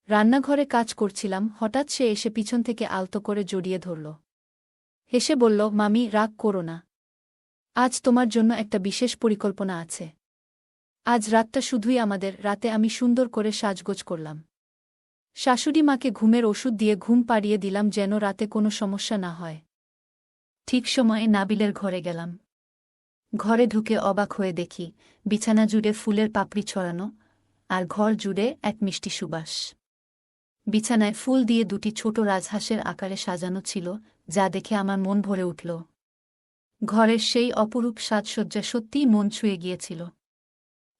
রান্নাঘরে কাজ করছিলাম, হঠাৎ সে এসে পিছন থেকে আলতো করে জড়িয়ে ধরল। হেসে বলল, মামি, রাগ করো না। আজ তোমার জন্য একটা বিশেষ পরিকল্পনা আছে। আজ রাতটা শুধুই আমাদের, রাতে আমি সুন্দর করে সাজগোজ করলাম। শাশুড়ি মাকে ঘুমের ওষুধ দিয়ে ঘুম পাড়িয়ে দিলাম যেন রাতে কোনো সমস্যা না হয়। ঠিক সময়ে নাবিলের ঘরে গেলাম। ঘরে ঢুকে অবাক হয়ে দেখি বিছানা জুড়ে ফুলের পাপড়ি ছড়ানো, আর ঘর জুড়ে এক মিষ্টি সুবাস। বিছানায় ফুল দিয়ে দুটি ছোট রাজহাঁসের আকারে সাজানো ছিল, যা দেখে আমার মন ভরে উঠল। ঘরের সেই অপরূপ সাজসজ্জা সত্যিই মন ছুঁয়ে গিয়েছিল।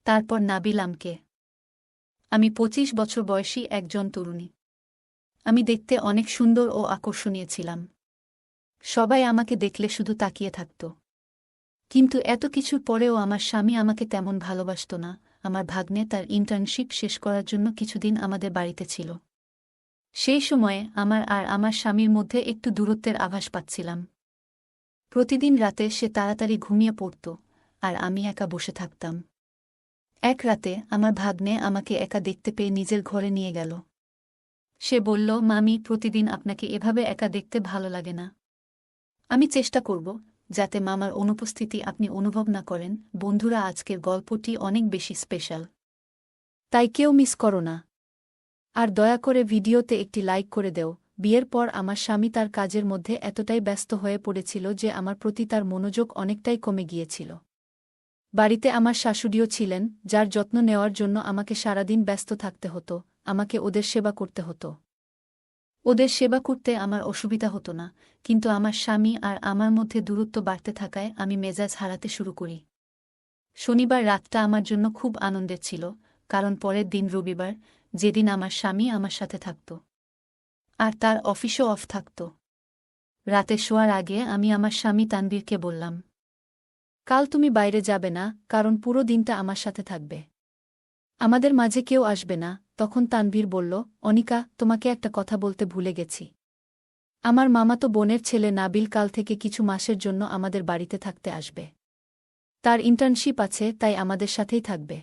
তারপর নাবিল আমকে। আমি ২৫ বছর বয়সী একজন তরুণী। আমি দেখতে অনেক সুন্দর ও আকর্ষণীয় ছিলাম। সবাই আমাকে দেখলে শুধু তাকিয়ে থাকত। কিন্তু এত কিছুর পরেও আমার স্বামী আমাকে তেমন ভালোবাসত না। আমার ভাগ্নে তার ইন্টার্নশিপ শেষ করার জন্য কিছুদিন আমাদের বাড়িতে ছিল। সেই সময়ে আমার আর আমার স্বামীর মধ্যে একটু দূরত্বের আভাস পাচ্ছিলাম। প্রতিদিন রাতে সে তাড়াতাড়ি ঘুমিয়ে পড়ত, আর আমি একা বসে থাকতাম। এক রাতে আমার ভাগ্নে আমাকে একা দেখতে পেয়ে নিজের ঘরে নিয়ে গেল। সে বলল, মামি, প্রতিদিন আপনাকে এভাবে একা দেখতে ভালো লাগে না। আমি চেষ্টা করব যাতে মামার অনুপস্থিতি আপনি অনুভব না করেন। বন্ধুরা, আজকের গল্পটি অনেক বেশি স্পেশাল, তাই কেউ মিস করো না। আর দয়া করে ভিডিওতে একটি লাইক করে দেও। বিয়ের পর আমার স্বামী তার কাজের মধ্যে এতটাই ব্যস্ত হয়ে পড়েছিল যে আমার প্রতি তার মনোযোগ অনেকটাই কমে গিয়েছিল। বাড়িতে আমার শাশুড়িও ছিলেন, যার যত্ন নেওয়ার জন্য আমাকে সারাদিন ব্যস্ত থাকতে হতো। আমাকে ওদের সেবা করতে হতো। ওদের সেবা করতে আমার অসুবিধা হতো না, কিন্তু আমার স্বামী আর আমার মধ্যে দূরত্ব বাড়তে থাকায় আমি মেজাজ হারাতে শুরু করি। শনিবার রাতটা আমার জন্য খুব আনন্দের ছিল, কারণ পরের দিন রবিবার, যেদিন আমার স্বামী আমার সাথে থাকত। আর তার অফিসও অফ থাকত। রাতে শোয়ার আগে আমি আমার স্বামী তানবীরকে বললাম, কাল তুমি বাইরে যাবে না, কারণ পুরো দিনটা আমার সাথে থাকবে। আমাদের মাঝে কেউ আসবে না। তখন তানভীর বলল, অনিকা, তোমাকে একটা কথা বলতে ভুলে গেছি। আমার মামাতো বোনের ছেলে নাবিল কাল থেকে কিছু মাসের জন্য আমাদের বাড়িতে থাকতে আসবে। তার ইন্টার্নশিপ আছে, তাই আমাদের সাথেই থাকবে।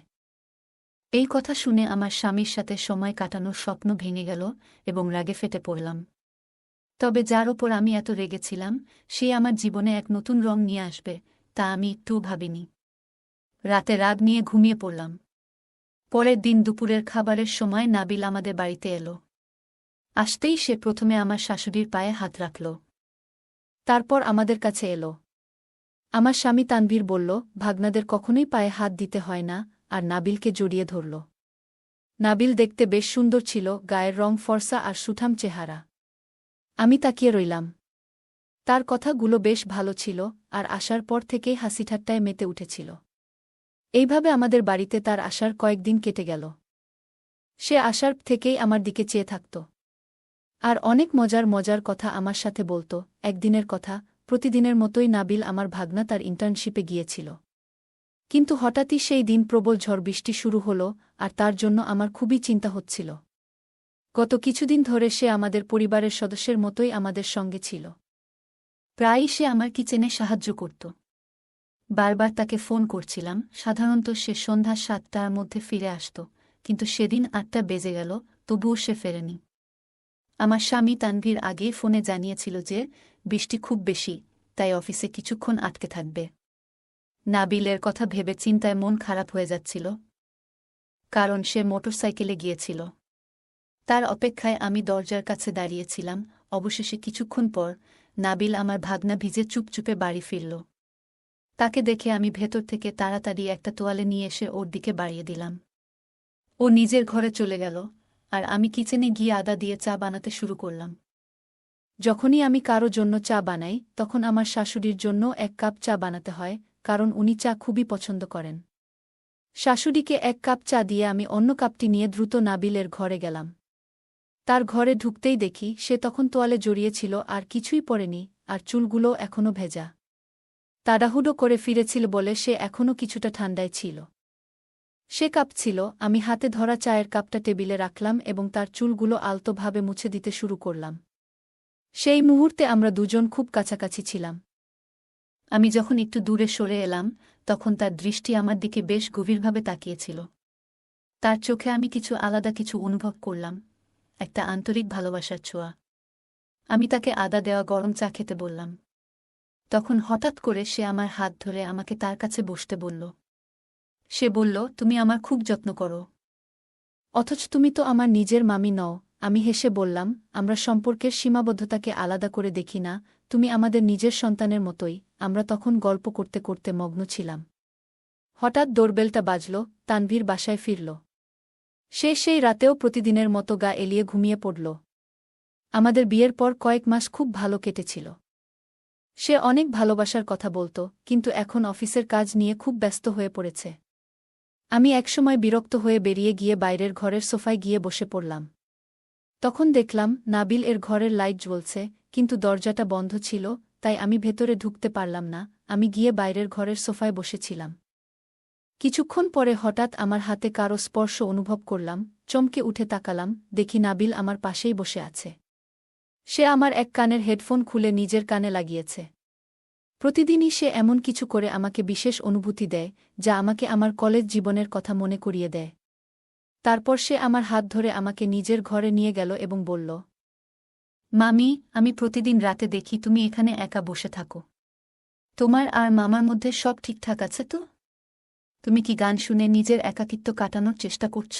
এই কথা শুনে আমার স্বামীর সাথে সময় কাটানোর স্বপ্ন ভেঙে গেল এবং রাগে ফেটে পড়লাম। তবে যার ওপর আমি এত রেগেছিলাম, সে আমার জীবনে এক নতুন রং নিয়ে আসবে, তা আমি একটুও ভাবিনি। রাতে রাগ নিয়ে ঘুমিয়ে পড়লাম। পরের দিন দুপুরের খাবারের সময় নাবিল আমাদের বাড়িতে এলো। আসতেই সে প্রথমে আমার শাশুড়ির পায়ে হাত রাখল। তারপর আমাদের কাছে এলো। আমার স্বামী তানভীর বলল, ভাগ্নাদের কখনোই পায়ে হাত দিতে হয় না, আর নাবিলকে জড়িয়ে ধরল। নাবিল দেখতে বেশ সুন্দর ছিল, গায়ের রং ফর্সা আর সুঠাম চেহারা। আমি তাকিয়ে রইলাম। তার কথাগুলো বেশ ভালো ছিল, আর আসার পর থেকেই হাসিঠাট্টায় মেতে উঠেছিল। এইভাবে আমাদের বাড়িতে তার আসার কয়েকদিন কেটে গেল। সে আসার থেকেই আমার দিকে চেয়ে থাকত। আর অনেক মজার মজার কথা আমার সাথে বলত। একদিনের কথা, প্রতিদিনের মতোই নাবিল আমার ভাগ্না তার ইন্টার্নশিপে গিয়েছিল। কিন্তু হঠাৎই সেই দিন প্রবল ঝড় বৃষ্টি শুরু হল, আর তার জন্য আমার খুবই চিন্তা হচ্ছিল। গত কিছুদিন ধরে সে আমাদের পরিবারের সদস্যের মতোই আমাদের সঙ্গে ছিল। প্রায়ই সে আমার কিচেনে সাহায্য করত। বারবার তাকে ফোন করছিলাম। সাধারণত সে সন্ধ্যা ৭টার মধ্যে ফিরে আসত, কিন্তু সেদিন ৮টা বেজে গেল, তবুও সে ফেরেনি। আমার স্বামী তানভীর আগেই ফোনে জানিয়েছিল যে বৃষ্টি খুব বেশি, তাই অফিসে কিছুক্ষণ আটকে থাকবে। নাবিলের কথা ভেবে চিন্তায় মন খারাপ হয়ে যাচ্ছিল, কারণ সে মোটরসাইকেলে গিয়েছিল। তার অপেক্ষায় আমি দরজার কাছে দাঁড়িয়েছিলাম। অবশেষে কিছুক্ষণ পর নাবিল আমার ভাগ্না ভিজে চুপচুপে বাড়ি ফিরল। তাকে দেখে আমি ভেতর থেকে তাড়াতাড়ি একটা তোয়ালে নিয়ে এসে ওর দিকে বাড়িয়ে দিলাম। ও নিজের ঘরে চলে গেল, আর আমি কিচেনে গিয়ে আদা দিয়ে চা বানাতে শুরু করলাম। যখনই আমি কারো জন্য চা বানাই, তখন আমার শাশুড়ির জন্য ১ কাপ চা বানাতে হয়, কারণ উনি চা খুবই পছন্দ করেন। শাশুড়িকে ১ কাপ চা দিয়ে আমি অন্য কাপটি নিয়ে দ্রুত নাবিলের ঘরে গেলাম। তার ঘরে ঢুকতেই দেখি সে তখন তোয়ালে জড়িয়েছিল আর কিছুই পরেনি, আর চুলগুলো এখনও ভেজা। তাড়াহুড়ো করে ফিরেছিল বলে সে এখনও কিছুটা ঠান্ডায় ছিল। সে কাঁপছিল। আমি হাতে ধরা চায়ের কাপটা টেবিলে রাখলাম এবং তার চুলগুলো আলতোভাবে মুছে দিতে শুরু করলাম। সেই মুহূর্তে আমরা দুজন খুব কাছাকাছি ছিলাম। আমি যখন একটু দূরে সরে এলাম, তখন তার দৃষ্টি আমার দিকে বেশ গভীরভাবে তাকিয়েছিল। তার চোখে আমি কিছু আলাদা কিছু অনুভব করলাম, একটা আন্তরিক ভালোবাসার ছোঁয়া। আমি তাকে আদা দেওয়া গরম চা খেতে বললাম। তখন হঠাৎ করে সে আমার হাত ধরে আমাকে তার কাছে বসতে বলল। সে বলল, তুমি আমার খুব যত্ন করো। অথচ তুমি তো আমার নিজের মামি নও। আমি হেসে বললাম, আমরা সম্পর্কের সীমাবদ্ধতাকে আলাদা করে দেখি না, তুমি আমাদের নিজের সন্তানের মতোই। আমরা তখন গল্প করতে করতে মগ্ন ছিলাম। হঠাৎ ডোরবেলটা বাজল, তানভীর বাসায় ফিরল। সে সেই রাতেও প্রতিদিনের মতো গা এলিয়ে ঘুমিয়ে পড়ল। আমাদের বিয়ের পর কয়েক মাস খুব ভালো কেটেছিল। সে অনেক ভালোবাসার কথা বলত, কিন্তু এখন অফিসের কাজ নিয়ে খুব ব্যস্ত হয়ে পড়েছে। আমি একসময় বিরক্ত হয়ে বেরিয়ে গিয়ে বাইরের ঘরের সোফায় গিয়ে বসে পড়লাম। তখন দেখলাম নাবিল এর ঘরের লাইট জ্বলছে, কিন্তু দরজাটা বন্ধ ছিল, তাই আমি ভেতরে ঢুকতে পারলাম না। আমি গিয়ে বাইরের ঘরের সোফায় বসেছিলাম। কিছুক্ষণ পরে হঠাৎ আমার হাতে কারো স্পর্শ অনুভব করলাম। চমকে উঠে তাকালাম, দেখি নাবিল আমার পাশেই বসে আছে। সে আমার এক কানের হেডফোন খুলে নিজের কানে লাগিয়েছে। প্রতিদিনই সে এমন কিছু করে আমাকে বিশেষ অনুভূতি দেয়, যা আমাকে আমার কলেজ জীবনের কথা মনে করিয়ে দেয়। তারপর সে আমার হাত ধরে আমাকে নিজের ঘরে নিয়ে গেল এবং বলল, মামি, আমি প্রতিদিন রাতে দেখি তুমি এখানে একা বসে থাকো। তোমার আর মামার মধ্যে সব ঠিকঠাক আছে তো? তুমি কি গান শুনে নিজের একাকিত্ব কাটানোর চেষ্টা করছ?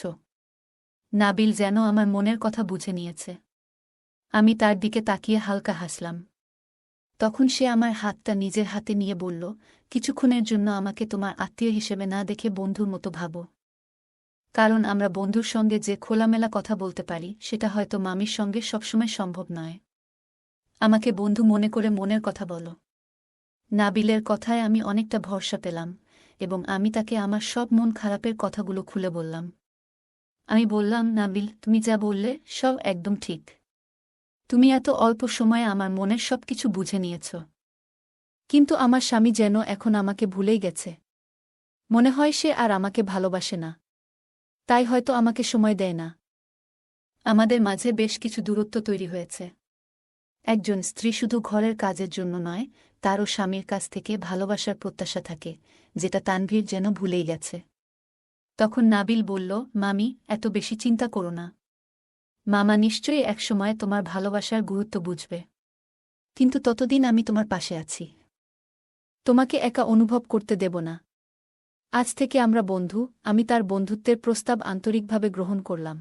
নাবিল যেন আমার মনের কথা বুঝে নিয়েছে। আমি তার দিকে তাকিয়ে হালকা হাসলাম। তখন সে আমার হাতটা নিজের হাতে নিয়ে বলল, কিছুক্ষণের জন্য আমাকে তোমার আত্মীয় হিসেবে না দেখে বন্ধুর মতো ভাবো। কারণ আমরা বন্ধুর সঙ্গে যে খোলামেলা কথা বলতে পারি, সেটা হয়তো মামির সঙ্গে সবসময় সম্ভব নয়। আমাকে বন্ধু মনে করে মনের কথা বলো। নাবিলের কথায় আমি অনেকটা ভরসা পেলাম, এবং আমি তাকে আমার সব মন খারাপের কথাগুলো খুলে বললাম। আমি বললাম, নাবিল, তুমি যা বললে সব একদম ঠিক। তুমি এত অল্প সময়ে আমার মনের সব কিছু বুঝে নিয়েছ। কিন্তু আমার স্বামী যেন এখন আমাকে ভুলেই গেছে। মনে হয় সে আর আমাকে ভালোবাসে না। তাই হয়তো আমাকে সময় দেয় না। আমাদের মাঝে বেশ কিছু দূরত্ব তৈরি হয়েছে। একজন স্ত্রী শুধু ঘরের কাজের জন্য নয়, তারও স্বামীর কাছ থেকে ভালোবাসার প্রত্যাশা থাকে, যেটা তানভীর যেন ভুলেই গেছে। তখন নাবিল বলল, মামি, এত বেশি চিন্তা করো না। মামা নিশ্চয়ই একসময় তোমার ভালোবাসার গুরুত্ব বুঝবে। কিন্তু ততদিন আমি তোমার পাশে আছি। তোমাকে একা অনুভব করতে দেব না। আজ থেকে আমরা বন্ধু। আমি তার বন্ধুত্বের প্রস্তাব আন্তরিকভাবে গ্রহণ করলাম।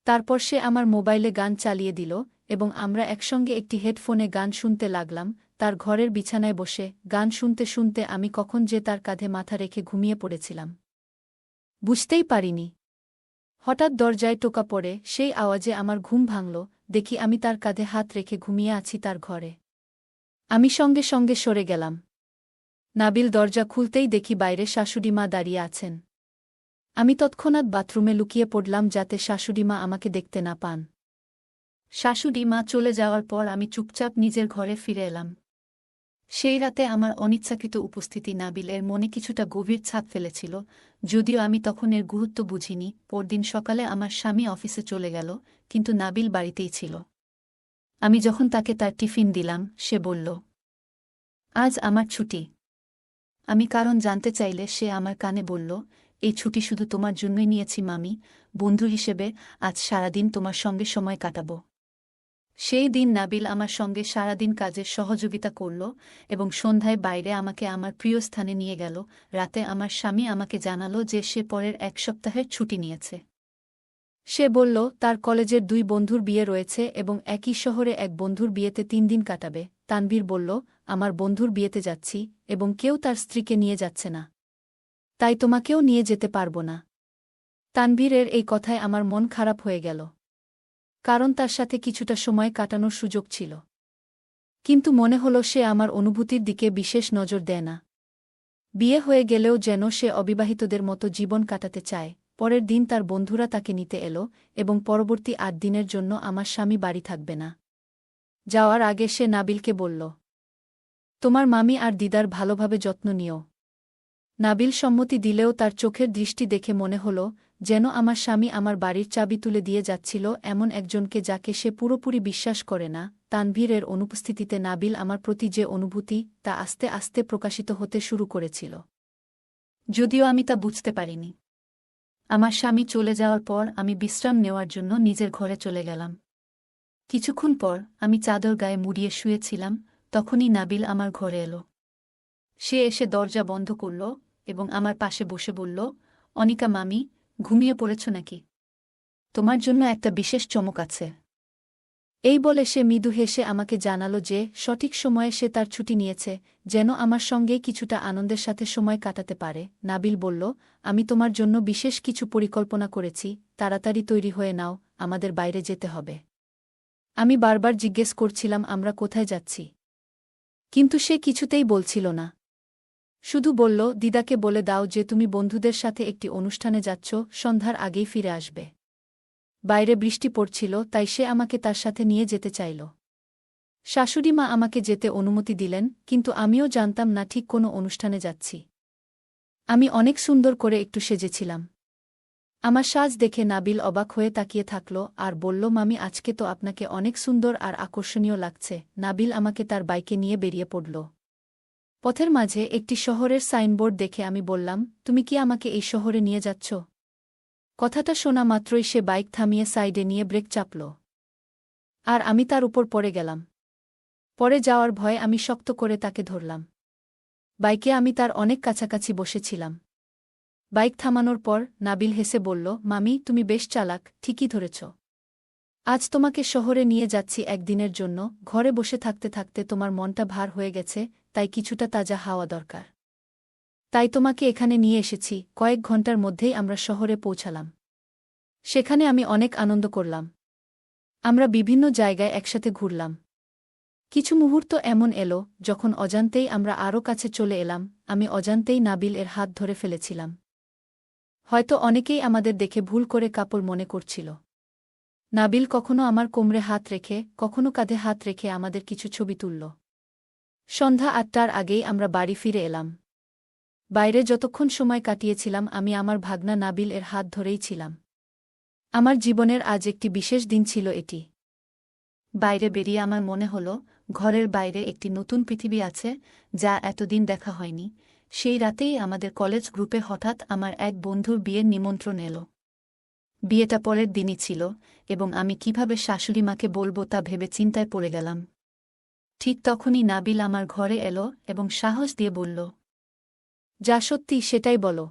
তারপর সে আমার মোবাইলে গান চালিয়ে দিল, এবং আমরা একসঙ্গে একটি হেডফোনে গান শুনতে লাগলাম। তার ঘরের বিছানায় বসে গান শুনতে শুনতে আমি কখন যে তার কাঁধে মাথা রেখে ঘুমিয়ে পড়েছিলাম বুঝতেই পারিনি। হঠাৎ দরজায় টোকা পড়ে, সেই আওয়াজে আমার ঘুম ভাঙল। দেখি আমি তার কাঁধে হাত রেখে ঘুমিয়ে আছি তার ঘরে। আমি সঙ্গে সঙ্গে সরে গেলাম। নাবিল দরজা খুলতেই দেখি বাইরে শাশুড়িমা দাঁড়িয়ে আছেন। আমি তৎক্ষণাৎ বাথরুমে লুকিয়ে পড়লাম যাতে শাশুড়িমা আমাকে দেখতে না পান। শাশুড়িমা চলে যাওয়ার পর আমি চুপচাপ নিজের ঘরে ফিরে এলাম। সেই রাতে আমার অনিচ্ছাকৃত উপস্থিতি নাবিলের মনে কিছুটা গভীর ছাপ ফেলেছিল, যদিও আমি তখন এর গুরুত্ব বুঝিনি। পরদিন সকালে আমার স্বামী অফিসে চলে গেল, কিন্তু নাবিল বাড়িতেই ছিল। আমি যখন তাকে তার টিফিন দিলাম, সে বলল, আজ আমার ছুটি। আমি কারণ জানতে চাইলে সে আমার কানে বলল, এই ছুটি শুধু তোমার জন্যই নিয়েছি মামি। বন্ধু হিসেবে আজ সারাদিন তোমার সঙ্গে সময় কাটাব। সেই দিন নাবিল আমার সঙ্গে সারাদিন কাজের সহযোগিতা করল, এবং সন্ধ্যায় বাইরে আমাকে আমার প্রিয় স্থানে নিয়ে গেল। রাতে আমার স্বামী আমাকে জানালো যে সে পরের 1 সপ্তাহের ছুটি নিয়েছে। সে বলল, তার কলেজের 2 বন্ধুর বিয়ে রয়েছে এবং একই শহরে এক বন্ধুর বিয়েতে 3 দিন কাটাবে। তানভীর বলল, আমার বন্ধুর বিয়েতে যাচ্ছি, এবং কেউ তার স্ত্রীকে নিয়ে যাচ্ছে না। তাই তোমাকেও নিয়ে যেতে পারব না। তানভীরের এই কথায় আমার মন খারাপ হয়ে গেল। কারণ তার সাথে কিছুটা সময় কাটানোর সুযোগ ছিল। কিন্তু মনে হলো সে আমার অনুভূতির দিকে বিশেষ নজর দেয় না। বিয়ে হয়ে গেলেও যেন সে অবিবাহিতদের মতো জীবন কাটাতে চায়। পরের দিন তার বন্ধুরা তাকে নিতে এলো, এবং পরবর্তী 8 দিনের জন্য আমার স্বামী বাড়ি থাকবে না। যাওয়ার আগে সে নাবিলকে বলল, তোমার মামি আর দিদার ভালোভাবে যত্ন নিও। নাবিল সম্মতি দিলেও তার চোখের দৃষ্টি দেখে মনে হল যেন আমার স্বামী আমার বাড়ির চাবি তুলে দিয়ে যাচ্ছিল এমন একজনকে যাকে সে পুরোপুরি বিশ্বাস করে না। তানভীরের অনুপস্থিতিতে নাবিল আমার প্রতি যে অনুভূতি, তা আস্তে আস্তে প্রকাশিত হতে শুরু করেছিল, যদিও আমি তা বুঝতে পারিনি। আমার স্বামী চলে যাওয়ার পর আমি বিশ্রাম নেওয়ার জন্য নিজের ঘরে চলে গেলাম। কিছুক্ষণ পর আমি চাদর গায়ে মুড়িয়ে শুয়েছিলাম, তখনই নাবিল আমার ঘরে এলো। সে এসে দরজা বন্ধ করল এবং আমার পাশে বসে বলল, অনিকা মামি, ঘুমিয়ে পড়েছ নাকি? তোমার জন্য একটা বিশেষ চমক আছে। এই বলে সে মৃদু হেসে আমাকে জানালো যে সঠিক সময়ে সে তার ছুটি নিয়েছে, যেন আমার সঙ্গেই কিছুটা আনন্দের সাথে সময় কাটাতে পারে। নাবিল বলল, আমি তোমার জন্য বিশেষ কিছু পরিকল্পনা করেছি, তাড়াতাড়ি তৈরি হয়ে নাও, আমাদের বাইরে যেতে হবে। আমি বারবার জিজ্ঞেস করছিলাম আমরা কোথায় যাচ্ছি, কিন্তু সে কিছুতেই বলছিল না। শুধু বলল, দিদাকে বলে দাও যে তুমি বন্ধুদের সাথে একটি অনুষ্ঠানে যাচ্ছ, সন্ধ্যার আগেই ফিরে আসবে। বাইরে বৃষ্টি পড়ছিল, তাই সে আমাকে তার সাথে নিয়ে যেতে চাইল। শাশুড়িমা আমাকে যেতে অনুমতি দিলেন, কিন্তু আমিও জানতাম না ঠিক কোনো অনুষ্ঠানে যাচ্ছি। আমি অনেক সুন্দর করে একটু সেজেছিলাম। আমার সাজ দেখে নাবিল অবাক হয়ে তাকিয়ে থাকল আর বলল, মামি, আজকে তো আপনাকে অনেক সুন্দর আর আকর্ষণীয় লাগছে। নাবিল আমাকে তার বাইকে নিয়ে বেরিয়ে পড়ল। পথের মাঝে একটি শহরের সাইনবোর্ড দেখে আমি বললাম, তুমি কি আমাকে এই শহরে নিয়ে যাচ্ছ? কথাটা শোনা মাত্রই সে বাইক থামিয়ে সাইডে নিয়ে ব্রেক চাপল। আর আমি তার উপর পড়ে গেলাম। পড়ে যাওয়ার ভয়ে আমি শক্ত করে তাকে ধরলাম। বাইকে আমি তার অনেক কাছাকাছি বসেছিলাম। বাইক থামানোর পর নাবিল হেসে বলল, মামি, তুমি বেশ চালাক, ঠিকই ধরেছ। আজ তোমাকে শহরে নিয়ে যাচ্ছি একদিনের জন্য। ঘরে বসে থাকতে থাকতে তোমার মনটা ভার হয়ে গেছে, তাই কিছুটা তাজা হাওয়া দরকার। তাই তোমাকে এখানে নিয়ে এসেছি। কয়েক ঘন্টার মধ্যেই আমরা শহরে পৌঁছালাম। সেখানে আমি অনেক আনন্দ করলাম। আমরা বিভিন্ন জায়গায় একসাথে ঘুরলাম। কিছু মুহূর্ত এমন এলো যখন অজান্তেই আমরা আরও কাছে চলে এলাম। আমি অজান্তেই নাবিল এর হাত ধরে ফেলেছিলাম। হয়তো অনেকেই আমাদের দেখে ভুল করে কাপড় মনে করছিল। নাবিল কখনো আমার কোমরে হাত রেখে, কখনো কাঁধে হাত রেখে আমাদের কিছু ছবি তুলল। সন্ধ্যা ৮টার আগেই আমরা বাড়ি ফিরে এলাম। বাইরে যতক্ষণ সময় কাটিয়েছিলাম আমি আমার ভাগনা নাবিল এর হাত ধরেই ছিলাম। আমার জীবনের আজ একটি বিশেষ দিন ছিল এটি। বাইরে বেরিয়ে আমার মনে হলো ঘরের বাইরে একটি নতুন পৃথিবী আছে, যা এতদিন দেখা হয়নি। সেই রাতেই আমাদের কলেজ গ্রুপে হঠাৎ আমার এক বন্ধুর বিয়ের নিমন্ত্রণ এলো। বিয়েটা পরের দিনই ছিল, এবং আমি কিভাবে শাশুড়িমাকে বলবো তা ভেবে চিন্তায় পড়ে গেলাম। ঠিক তখনই নাবিল আমার ঘরে এলো এবং সাহস দিয়ে বলল, যা সত্যি সেটাই বলো।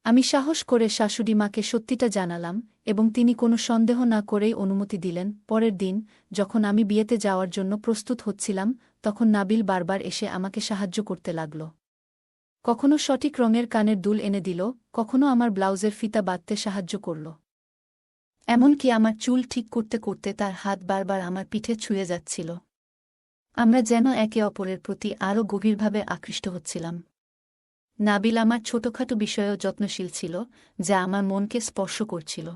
আমি সাহস করে শাশুড়িমাকে সত্যিটা জানালাম, এবং তিনি কোনো সন্দেহ না করেই অনুমতি দিলেন। পরের দিন যখন আমি বিয়েতে যাওয়ার জন্য প্রস্তুত হচ্ছিলাম, তখন নাবিল বারবার এসে আমাকে সাহায্য করতে লাগল। কখনো সঠিক রঙের কানের দুল এনে দিল, কখনো আমার ব্লাউজের ফিতা বাঁধতে সাহায্য করল। এমনকি আমার চুল ঠিক করতে করতে তার হাত বারবার আমার পিঠে ছুঁয়ে যাচ্ছিল। আমরা যেন একে অপরের প্রতি আরও গভীরভাবে আকৃষ্ট হচ্ছিলাম। নাবিল আমার ছোটখাটো বিষয়েও যত্নশীল ছিল, যা আমার মনকে স্পর্শ করছিল।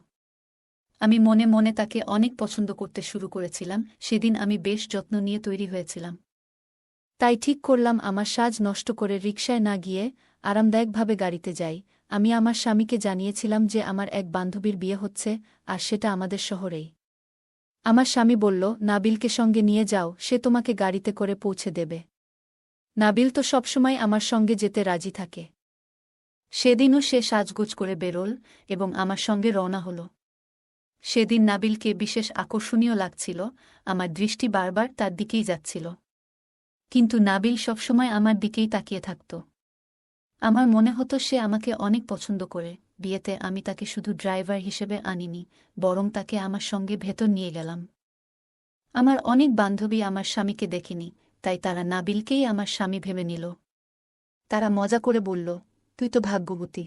আমি মনে মনে তাকে অনেক পছন্দ করতে শুরু করেছিলাম। সেদিন আমি বেশ যত্ন নিয়ে তৈরি হয়েছিলাম। তাই ঠিক করলাম আমার সাজ নষ্ট করে রিকশায় না গিয়ে আরামদায়কভাবে গাড়িতে যাই। আমি আমার স্বামীকে জানিয়েছিলাম যে আমার এক বান্ধবীর বিয়ে হচ্ছে, আর সেটা আমাদের শহরেই। আমার স্বামী বলল, নাবিলকে সঙ্গে নিয়ে যাও, সে তোমাকে গাড়িতে করে পৌঁছে দেবে। নাবিল তো সবসময় আমার সঙ্গে যেতে রাজি থাকে। সেদিনও সে সাজগোজ করে বেরোল এবং আমার সঙ্গে রওনা হল। সেদিন নাবিলকে বিশেষ আকর্ষণীয় লাগছিল, আমার দৃষ্টি বারবার তার দিকেই যাচ্ছিল। কিন্তু নাবিল সবসময় আমার দিকেই তাকিয়ে থাকত। আমার মনে হতো সে আমাকে অনেক পছন্দ করে। বিয়েতে আমি তাকে শুধু ড্রাইভার হিসেবে আনিনি, বরং তাকে আমার সঙ্গে ভেতর নিয়ে গেলাম। আমার অনেক বান্ধবী আমার স্বামীকে দেখেনি, তাই তারা নাবিলকেই আমার স্বামী ভেবে নিল। তারা মজা করে বলল, তুই তো ভাগ্যবতী,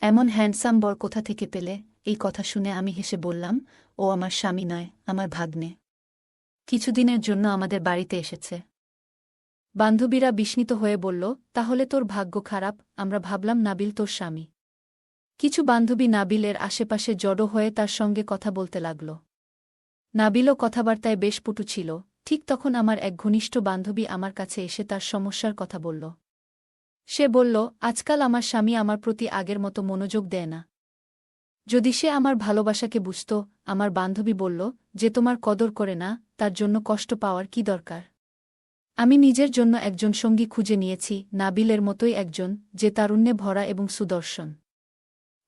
এমন হ্যান্ডসাম বর কোথা থেকে পেলে? এই কথা শুনে আমি হেসে বললাম, ও আমার স্বামী নয়, আমার ভাগ্নে। কিছুদিনের জন্য আমাদের বাড়িতে এসেছে। বান্ধবীরা বিস্মিত হয়ে বলল, তাহলে তোর ভাগ্য খারাপ। আমরা ভাবলাম নাবিল তোর স্বামী। কিছু বান্ধবী নাবিলের আশেপাশে জড়ো হয়ে তার সঙ্গে কথা বলতে লাগল। নাবিলও কথাবার্তায় বেশ পটু ছিল। ঠিক তখন আমার এক ঘনিষ্ঠ বান্ধবী আমার কাছে এসে তার সমস্যার কথা বলল। সে বলল, আজকাল আমার স্বামী আমার প্রতি আগের মতো মনোযোগ দেয় না। যদি সে আমার ভালোবাসাকে বুঝত। আমার বান্ধবী বলল, যে তোমার কদর করে না, তার জন্য কষ্ট পাওয়ার কি দরকার? আমি নিজের জন্য একজন সঙ্গী খুঁজে নিয়েছি, নাবিলের মতোই একজন, যে তারুণ্যে ভরা এবং সুদর্শন।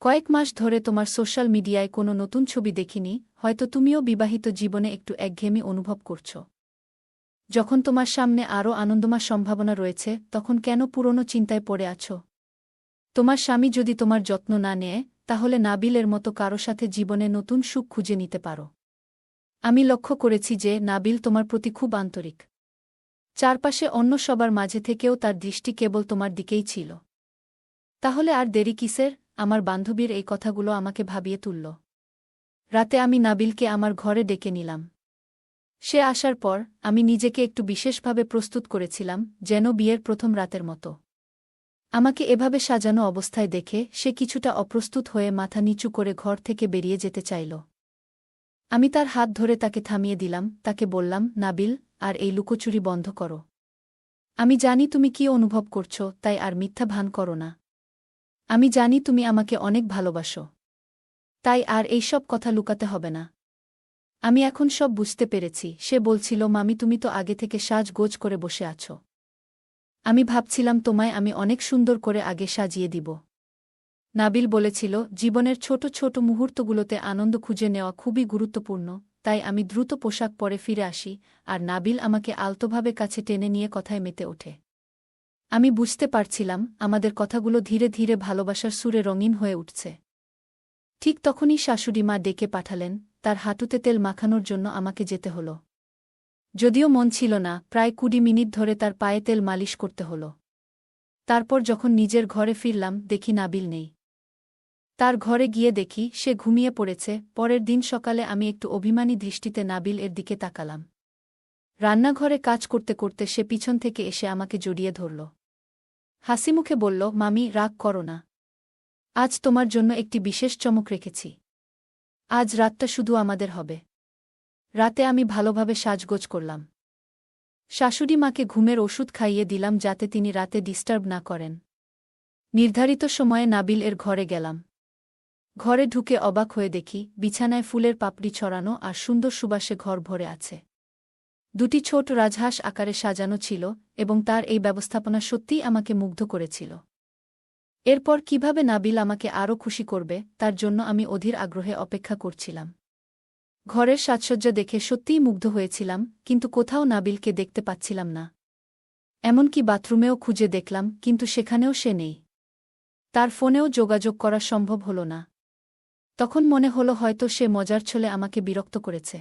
কয়েক মাস ধরে তোমার সোশ্যাল মিডিয়ায় কোনো নতুন ছবি দেখিনি, হয়তো তুমিও বিবাহিত জীবনে একটু একঘেয়েমি অনুভব করছ। যখন তোমার সামনে আরও আনন্দময় সম্ভাবনা রয়েছে, তখন কেন পুরনো চিন্তায় পড়ে আছো? তোমার স্বামী যদি তোমার যত্ন না নেয়, তাহলে নাবিলের মতো কারো সাথে জীবনে নতুন সুখ খুঁজে নিতে পারো। আমি লক্ষ্য করেছি যে নাবিল তোমার প্রতি খুব আন্তরিক। চারপাশে অন্য সবার মাঝে থেকেও তার দৃষ্টি কেবল তোমার দিকেই ছিল। তাহলে আর দেরি কিসের? আমার বান্ধবীর এই কথাগুলো আমাকে ভাবিয়ে তুলল। রাতে আমি নাবিলকে আমার ঘরে ডেকে নিলাম। সে আসার পর আমি নিজেকে একটু বিশেষভাবে প্রস্তুত করেছিলাম, যেন বিয়ের প্রথম রাতের মতো। আমাকে এভাবে সাজানো অবস্থায় দেখে সে কিছুটা অপ্রস্তুত হয়ে মাথা নিচু করে ঘর থেকে বেরিয়ে যেতে চাইল। আমি তার হাত ধরে তাকে থামিয়ে দিলাম, তাকে বললাম, নাবিল, আর এই লুকোচুরি বন্ধ করো। আমি জানি তুমি কি অনুভব করছো, তাই আর মিথ্যা ভান করো না। আমি জানি তুমি আমাকে অনেক ভালোবাসো। তাই আর এইসব কথা লুকাতে হবে না। আমি এখন সব বুঝতে পেরেছি। সে বলছিল, মামি, তুমি তো আগে থেকে সাজগোজ করে বসে আছো। আমি ভাবছিলাম তোমায় আমি অনেক সুন্দর করে আগে সাজিয়ে দিব। নাবিল বলেছিল, জীবনের ছোট ছোট মুহূর্তগুলোতে আনন্দ খুঁজে নেওয়া খুবই গুরুত্বপূর্ণ। তাই আমি দ্রুত পোশাক পরে ফিরে আসি, আর নাবিল আমাকে আলতোভাবে কাছে টেনে নিয়ে কথায় মেতে ওঠে। আমি বুঝতে পারছিলাম আমাদের কথাগুলো ধীরে ধীরে ভালোবাসার সুরে রঙিন হয়ে উঠছে। ঠিক তখনই শাশুড়ি মা ডেকে পাঠালেন, তার হাঁটুতে তেল মাখানোর জন্য আমাকে যেতে হল। যদিও মন ছিল না, প্রায় ২০ মিনিট ধরে তার পায়ে তেল মালিশ করতে হল। তারপর যখন নিজের ঘরে ফিরলাম, দেখি নাবিল নেই। তার ঘরে গিয়ে দেখি সে ঘুমিয়ে পড়েছে। পরের দিন সকালে আমি একটু অভিমানী দৃষ্টিতে নাবিল এর দিকে তাকালাম। রান্নাঘরে কাজ করতে করতে সে পিছন থেকে এসে আমাকে জড়িয়ে ধরল। হাসিমুখে বলল, মামি, রাগ করো না। আজ তোমার জন্য একটি বিশেষ চমক রেখেছি। আজ রাতটা শুধু আমাদের হবে। রাতে আমি ভালোভাবে সাজগোজ করলাম। শাশুড়ি মাকে ঘুমের ওষুধ খাইয়ে দিলাম যাতে তিনি রাতে ডিস্টার্ব না করেন। নির্ধারিত সময়ে নাবিল এর ঘরে গেলাম। ঘরে ঢুকে অবাক হয়ে দেখি বিছানায় ফুলের পাপড়ি ছড়ানো আর সুন্দর সুবাসে ঘর ভরে আছে। দুটি ছোট রাজহাঁস আকারে সাজানো ছিল, এবং তার এই ব্যবস্থাপনা সত্যিই আমাকে মুগ্ধ করেছিল। এরপর কিভাবে নাবিল আমাকে আরও খুশি করবে, তার জন্য আমি অধীর আগ্রহে অপেক্ষা করছিলাম। ঘরের সাজসজ্জা দেখে সত্যিই মুগ্ধ হয়েছিলাম, কিন্তু কোথাও নাবিলকে দেখতে পাচ্ছিলাম না। এমনকি বাথরুমেও খুঁজে দেখলাম, কিন্তু সেখানেও সে নেই। তার ফোনেও যোগাযোগ করা সম্ভব হল না। তখন মনে হলো হয়তো সে মজার ছলে আমাকে বিরক্ত করেছে।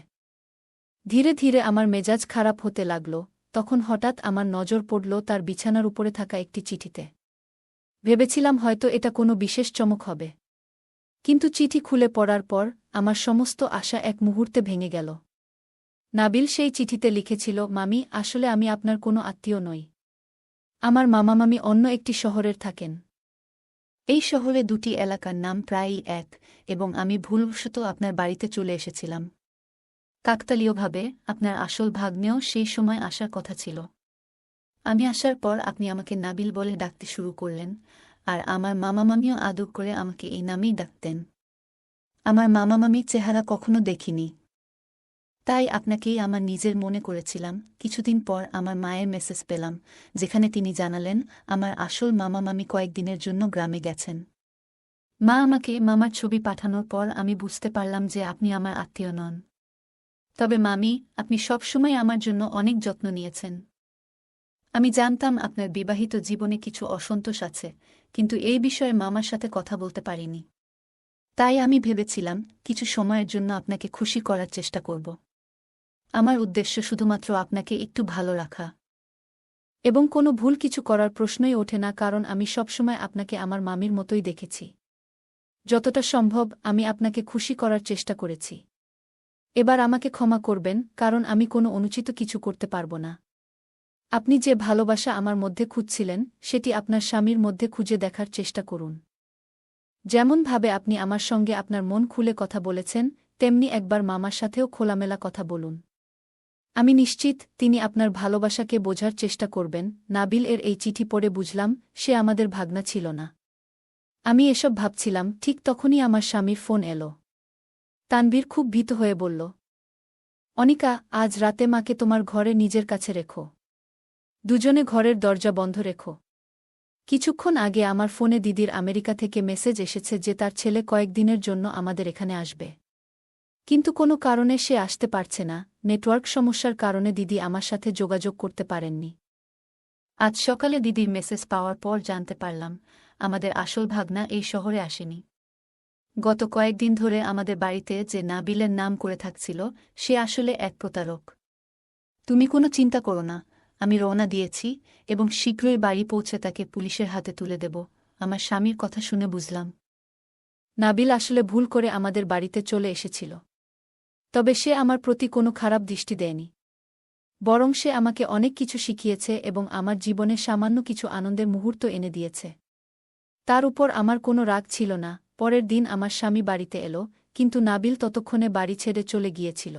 ধীরে ধীরে আমার মেজাজ খারাপ হতে লাগল। তখন হঠাৎ আমার নজর পড়ল তার বিছানার উপরে থাকা একটি চিঠিতে। ভেবেছিলাম হয়তো এটা কোনো বিশেষ চমক হবে। কিন্তু চিঠি খুলে পড়ার পর আমার সমস্ত আশা এক মুহূর্তে ভেঙে গেল। নাবিল সেই চিঠিতে লিখেছিল, মামি, আসলে আমি আপনার কোনো আত্মীয় নই। আমার মামামামি অন্য একটি শহরের থাকেন। এই শহরে দুটি এলাকার নাম প্রায়ই এক, এবং আমি ভুলবশত আপনার বাড়িতে চলে এসেছিলাম। কাকতালীয়ভাবে আপনার আসল ভাগ্নেও সেই সময় আসার কথা ছিল। আমি আসার পর আপনি আমাকে নাবিল বলে ডাকতে শুরু করলেন, আর আমার মামামামিও আদর করে আমাকে এই নামেই ডাকতেন। আমার মামামামির চেহারা কখনো দেখিনি, তাই আপনাকেই আমার নিজের মনে করেছিলাম। কিছুদিন পর আমার মায়ের মেসেজ পেলাম, যেখানে তিনি জানালেন আমার আসল মামামামি কয়েকদিনের জন্য গ্রামে গেছেন। মা আমাকে মামার ছবি পাঠানোর পর আমি বুঝতে পারলাম যে আপনি আমার আত্মীয় নন। তবে মামি, আপনি সবসময় আমার জন্য অনেক যত্ন নিয়েছেন। আমি জানতাম আপনার বিবাহিত জীবনে কিছু অসন্তোষ আছে, কিন্তু এই বিষয়ে মামার সাথে কথা বলতে পারিনি। তাই আমি ভেবেছিলাম কিছু সময়ের জন্য আপনাকে খুশি করার চেষ্টা করব। আমার উদ্দেশ্য শুধুমাত্র আপনাকে একটু ভালো রাখা। এবং কোনো ভুল কিছু করার প্রশ্নই ওঠে না, কারণ আমি সবসময় আপনাকে আমার মামির মতোই দেখেছি। যতটা সম্ভব আমি আপনাকে খুশি করার চেষ্টা করেছি। এবার আমাকে ক্ষমা করবেন, কারণ আমি কোনো অনুচিত কিছু করতে পারব না। আপনি যে ভালোবাসা আমার মধ্যে খুঁজছিলেন, সেটি আপনার স্বামীর মধ্যে খুঁজে দেখার চেষ্টা করুন। যেমনভাবে আপনি আমার সঙ্গে আপনার মন খুলে কথা বলেছেন, তেমনি একবার মামার সাথেও খোলামেলা কথা বলুন। আমি নিশ্চিত তিনি আপনার ভালোবাসাকে বোঝার চেষ্টা করবেন। নাবিল এর এই চিঠি পড়ে বুঝলাম সে আমাদের ভাগনা ছিল না। আমি এসব ভাবছিলাম, ঠিক তখনই আমার স্বামীর ফোন এলো। তানভীর খুব ভীত হয়ে বলল, অনিকা, আজ রাতে মাকে তোমার ঘরে নিজের কাছে রেখো। দুজনে ঘরের দরজা বন্ধ রেখো। কিছুক্ষণ আগে আমার ফোনে দিদির আমেরিকা থেকে মেসেজ এসেছে যে তার ছেলে কয়েকদিনের জন্য আমাদের এখানে আসবে। কিন্তু কোনো কারণে সে আসতে পারছে না, নেটওয়ার্ক সমস্যার কারণে দিদি আমার সাথে যোগাযোগ করতে পারেননি। আজ সকালে দিদির মেসেজ পাওয়ার পর জানতে পারলাম আমাদের আসল ভাগনা এই শহরে আসেনি। গত কয়েকদিন ধরে আমাদের বাড়িতে যে নাবিলের নাম করে থাকছিল সে আসলে এক প্রতারক। তুমি কোনো চিন্তা করো না, আমি রওনা দিয়েছি এবং শীঘ্রই বাড়ি পৌঁছে তাকে পুলিশের হাতে তুলে দেব। আমার স্বামীর কথা শুনে বুঝলাম নাবিল আসলে ভুল করে আমাদের বাড়িতে চলে এসেছিল। তবে সে আমার প্রতি কোনো খারাপ দৃষ্টি দেয়নি, বরং সে আমাকে অনেক কিছু শিখিয়েছে এবং আমার জীবনে সামান্য কিছু আনন্দের মুহূর্ত এনে দিয়েছে। তার উপর আমার কোনো রাগ ছিল না। পরের দিন আমার স্বামী বাড়িতে এলো, কিন্তু নাবিল ততক্ষণে বাড়ি ছেড়ে চলে গিয়েছিল।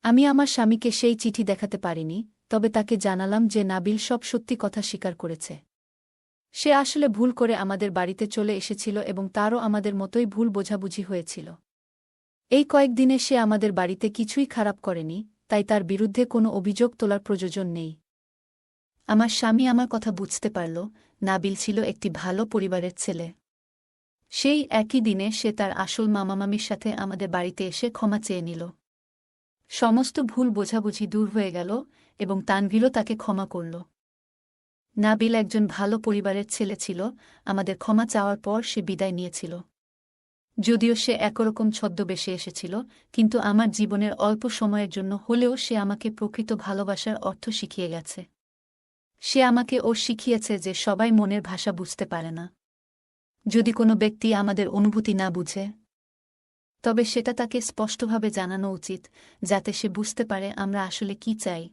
আমি আমার স্বামীকে সেই চিঠি দেখাতে পারিনি, তবে তাকে জানালাম যে নাবিল সব সত্যি কথা স্বীকার করেছে। সে আসলে ভুল করে আমাদের বাড়িতে চলে এসেছিল এবং তারও আমাদের মতোই ভুল বোঝাবুঝি হয়েছিল। এই কয়েকদিনে সে আমাদের বাড়িতে কিছুই খারাপ করেনি, তাই তার বিরুদ্ধে কোনো অভিযোগ তোলার প্রয়োজন নেই। আমার স্বামী আমার কথা বুঝতে পারল, নাবিল ছিল একটি ভালো পরিবারের ছেলে। সেই একই দিনে সে তার আসল মামামামির সাথে আমাদের বাড়িতে এসে ক্ষমা চেয়ে নিল। সমস্ত ভুল বোঝাবুঝি দূর হয়ে গেল এবং তানভীরও তাকে ক্ষমা করল। নাবিল একজন ভালো পরিবারের ছেলে ছিল। আমাদের ক্ষমা চাওয়ার পর সে বিদায় নিয়েছিল। যদিও সে একরকম ছদ্মবেশে এসেছিল, কিন্তু আমার জীবনের অল্প সময়ের জন্য হলেও সে আমাকে প্রকৃত ভালোবাসার অর্থ শিখিয়ে গেছে। সে আমাকে শিখিয়েছে যে সবাই মনের ভাষা বুঝতে পারে না। যদি কোনো ব্যক্তি আমাদের অনুভূতি না বুঝে, তবে সেটা তাকে স্পষ্টভাবে জানানো উচিত, যাতে সে বুঝতে পারে আমরা আসলে কি চাই।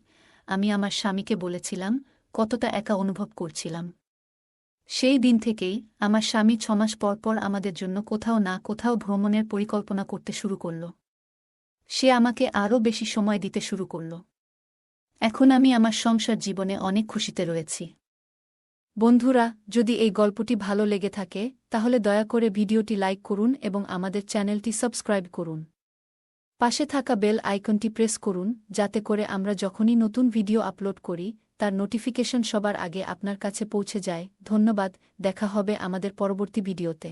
আমি আমার স্বামীকে বলেছিলাম কতটা একা অনুভব করছিলাম। সেই দিন থেকেই আমার স্বামী 6 মাস পর পর আমাদের জন্য কোথাও না কোথাও ভ্রমণের পরিকল্পনা করতে শুরু করল। সে আমাকে আরও বেশি সময় দিতে শুরু করল। এখন আমি আমার সংসার জীবনে অনেক খুশিতে রয়েছি। বন্ধুরা, যদি এই গল্পটি ভালো লেগে থাকে তাহলে দয়া করে ভিডিওটি লাইক করুন এবং আমাদের চ্যানেলটি সাবস্ক্রাইব করুন। পাশে থাকা বেল আইকনটি প্রেস করুন, যাতে করে আমরা যখনই নতুন ভিডিও আপলোড করি তার নোটিফিকেশন সবার আগে আপনার কাছে পৌঁছে যায়। ধন্যবাদ, দেখা হবে আমাদের পরবর্তী ভিডিওতে।